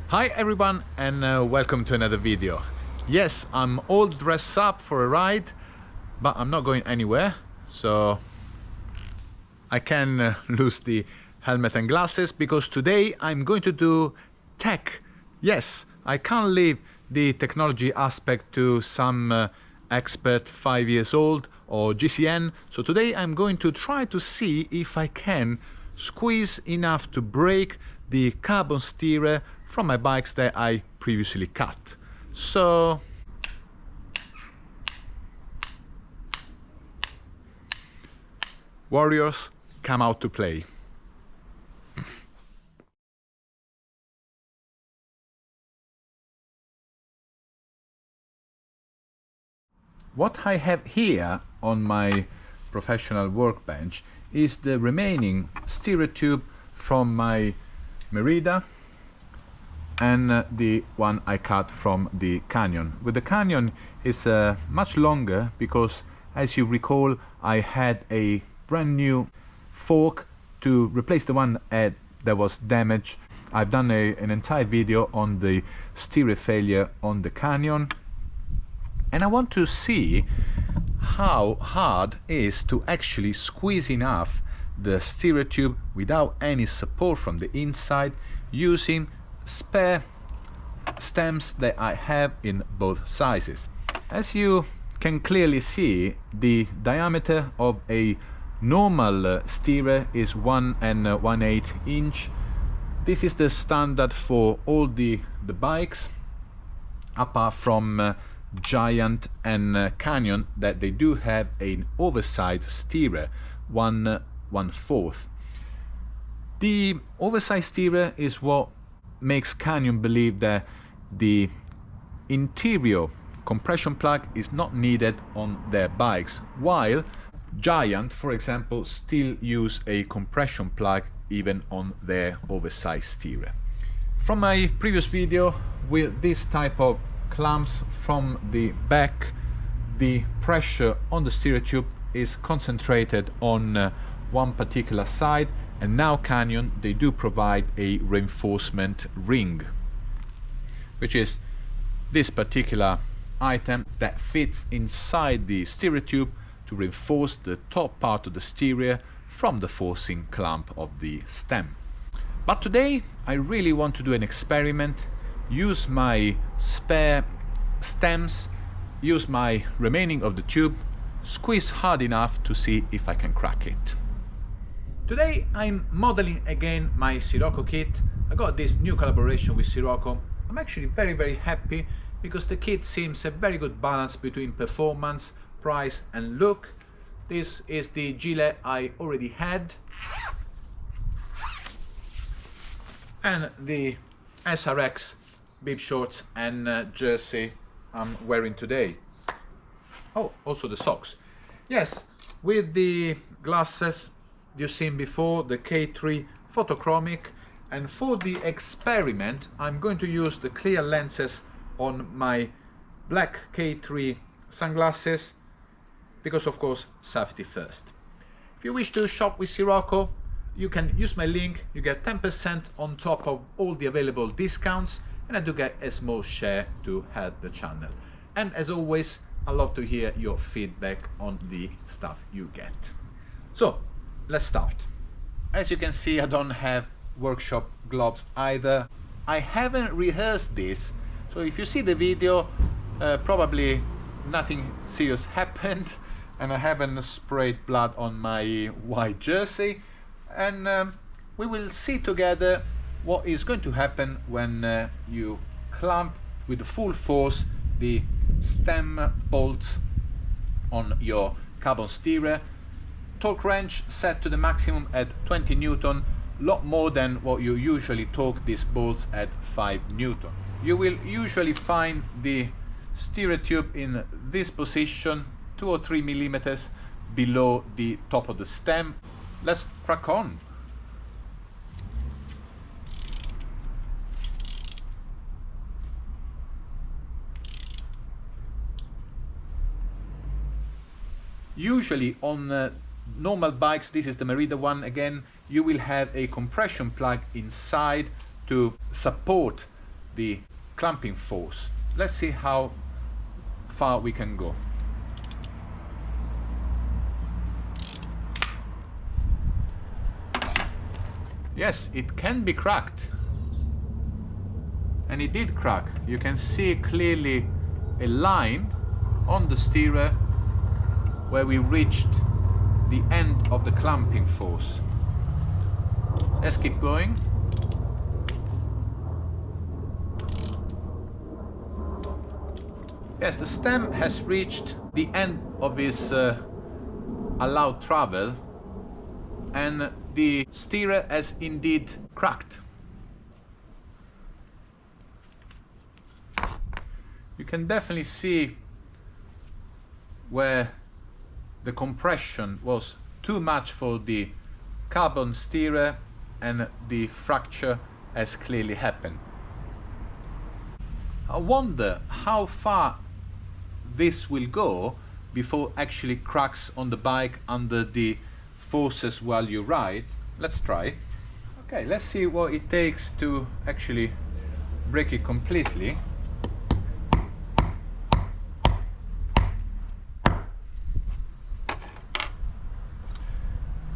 Hi everyone and welcome to another video. Yes, I'm all dressed up for a ride, but I'm not going anywhere, so I can lose the helmet and glasses because today I'm going to do tech. Yes, I can't leave the technology aspect to some expert 5 years old or GCN. So today I'm going to try to see if I can squeeze enough to break the carbon steerer from my bikes that I previously cut. So warriors, come out to play. What I have here on my professional workbench is the remaining steerer tube from my Merida and the one I cut from the Canyon. With the Canyon is much longer because, as you recall, I had a brand new fork to replace the one that was damaged. I've done an entire video on the steerer failure on the Canyon, and I want to see how hard it is to actually squeeze enough the steerer tube without any support from the inside, using spare stems that I have in both sizes. As you can clearly see, the diameter of a normal steerer is 1 1/8 inch. This is the standard for all the bikes, apart from Giant and Canyon, that they do have an oversized steerer, 1/4. The oversized steerer is what makes Canyon believe that the interior compression plug is not needed on their bikes, while Giant, for example, still use a compression plug even on their oversized steerer. From my previous video with this type of clamps from the back, the pressure on the steerer tube is concentrated on one particular side, and now Canyon, they do provide a reinforcement ring, which is this particular item that fits inside the steerer tube to reinforce the top part of the steerer from the forcing clamp of the stem. But today I really want to do an experiment, use my spare stems, use my remaining of the tube, squeeze hard enough to see if I can crack it. Today I'm modeling again my Sirocco kit. I got this new collaboration with Sirocco. I'm actually very happy because the kit seems a very good balance between performance, price and look. This is the gilet I already had, and the SRX bib shorts and jersey I'm wearing today. Oh, also the socks. Yes, with the glasses you've seen before, the K3 photochromic, and for the experiment I'm going to use the clear lenses on my black K3 sunglasses because, of course, safety first. If you wish to shop with Sirocco, you can use my link. You get 10% on top of all the available discounts, and I do get a small share to help the channel. And as always, I love to hear your feedback on the stuff you get. So let's start. As you can see, I don't have workshop gloves either. I haven't rehearsed this, so if you see the video, probably nothing serious happened, and I haven't sprayed blood on my white jersey, and we will see together what is going to happen when you clamp with full force the stem bolts on your carbon steerer. Torque wrench set to the maximum at 20 Newton, lot more than what you usually torque these bolts at 5 Newton. You will usually find the steerer tube in this position, 2 or 3 millimeters below the top of the stem. Let's crack on. Usually on normal bikes, this is the Merida one again, you will have a compression plug inside to support the clamping force. Let's see how far we can go. Yes, it can be cracked. And it did crack. You can see clearly a line on the steerer where we reached the end of the clamping force. Let's keep going. Yes, the stem has reached the end of its allowed travel, and the steerer has indeed cracked. You can definitely see where the compression was too much for the carbon steerer and the fracture has clearly happened. I wonder how far this will go before actually cracks on the bike under the forces while you ride. Let's try. Okay, let's see what it takes to actually break it completely.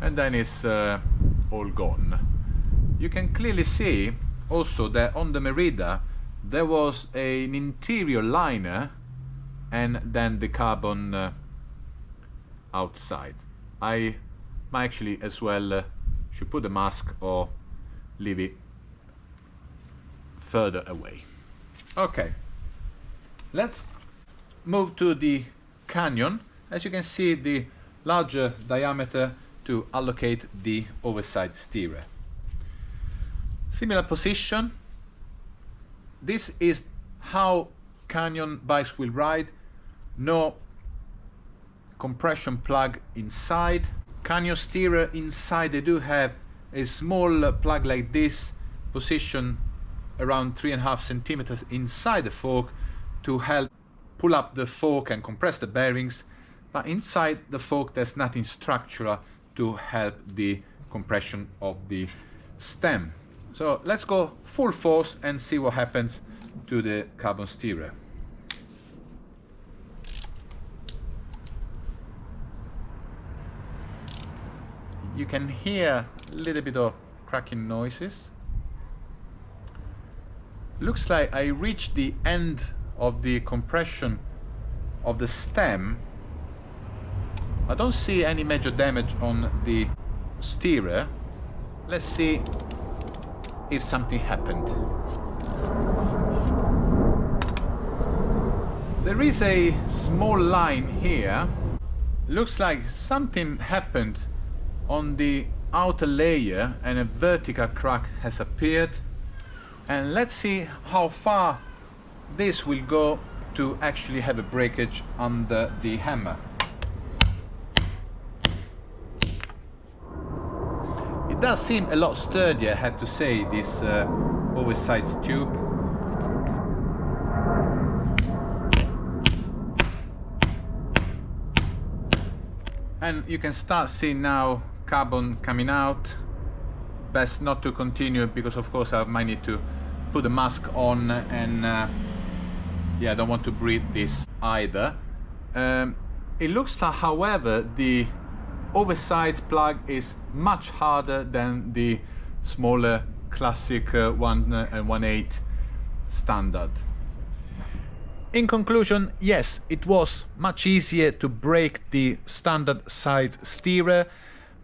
And then it's all gone. You can clearly see also that on the Merida there was an interior liner and then the carbon outside. I might actually as well should put the mask or leave it further away. Okay, let's move to the canyon. As you can see, the larger diameter to allocate the oversized steerer. Similar position. This is how canyon bikes will ride. No compression plug inside. Canyon steerer inside, they do have a small plug like this, positioned around 3.5 centimeters inside the fork to help pull up the fork and compress the bearings. But inside the fork there's nothing structural to help the compression of the stem. So let's go full force and see what happens to the carbon steerer. You can hear a little bit of cracking noises. Looks like I reached the end of the compression of the stem. I don't see any major damage on the steerer. Let's see if something happened. There is a small line here. Looks like something happened on the outer layer and a vertical crack has appeared. And let's see how far this will go to actually have a breakage under the hammer. It does seem a lot sturdier, I have to say, this oversized tube. And you can start seeing now carbon coming out. Best not to continue because of course I might need to put the mask on, and yeah, I don't want to breathe this either. It looks like, however, the oversized plug is much harder than the smaller classic 1 and 1/8 standard. In conclusion, yes, it was much easier to break the standard size steerer,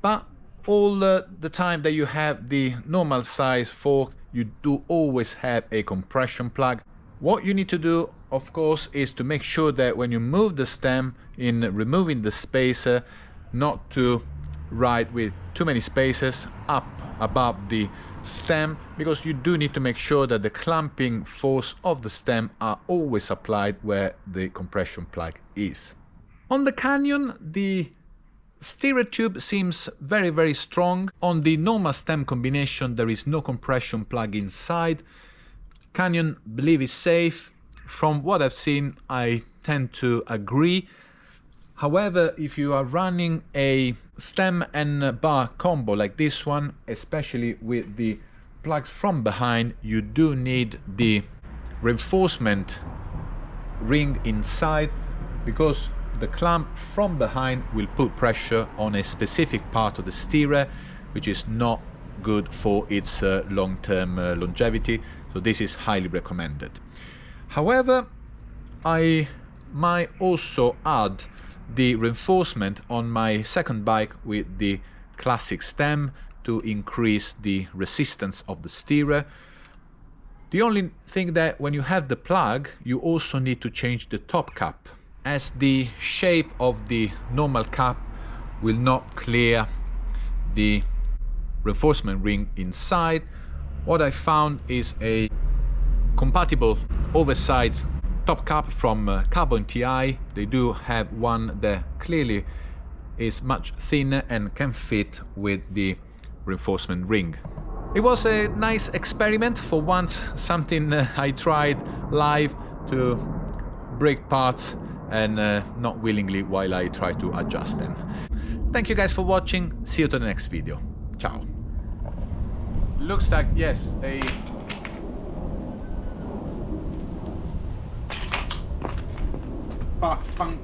but all the time that you have the normal size fork, you do always have a compression plug. What you need to do, of course, is to make sure that when you move the stem in removing the spacer, not to ride with too many spacers up above the stem, because you do need to make sure that the clamping force of the stem are always applied where the compression plug is. On the Canyon, the steerer tube seems very, very strong. On the normal stem combination, there is no compression plug inside. Canyon, believe, is safe. From what I've seen, I tend to agree. However, if you are running a stem and bar combo like this one, especially with the plugs from behind, you do need the reinforcement ring inside, because the clamp from behind will put pressure on a specific part of the steerer, which is not good for its long-term longevity, so this is highly recommended. However, I might also add the reinforcement on my second bike with the classic stem to increase the resistance of the steerer. The only thing that when you have the plug, you also need to change the top cap, as the shape of the normal cap will not clear the reinforcement ring inside. What I found is a compatible oversized top cap from Carbon TI. They do have one that clearly is much thinner and can fit with the reinforcement ring. It was a nice experiment for once, something I tried live to break parts and not willingly while I try to adjust them. Thank you guys for watching. See you to the next video. Ciao. Looks like, yes, a punk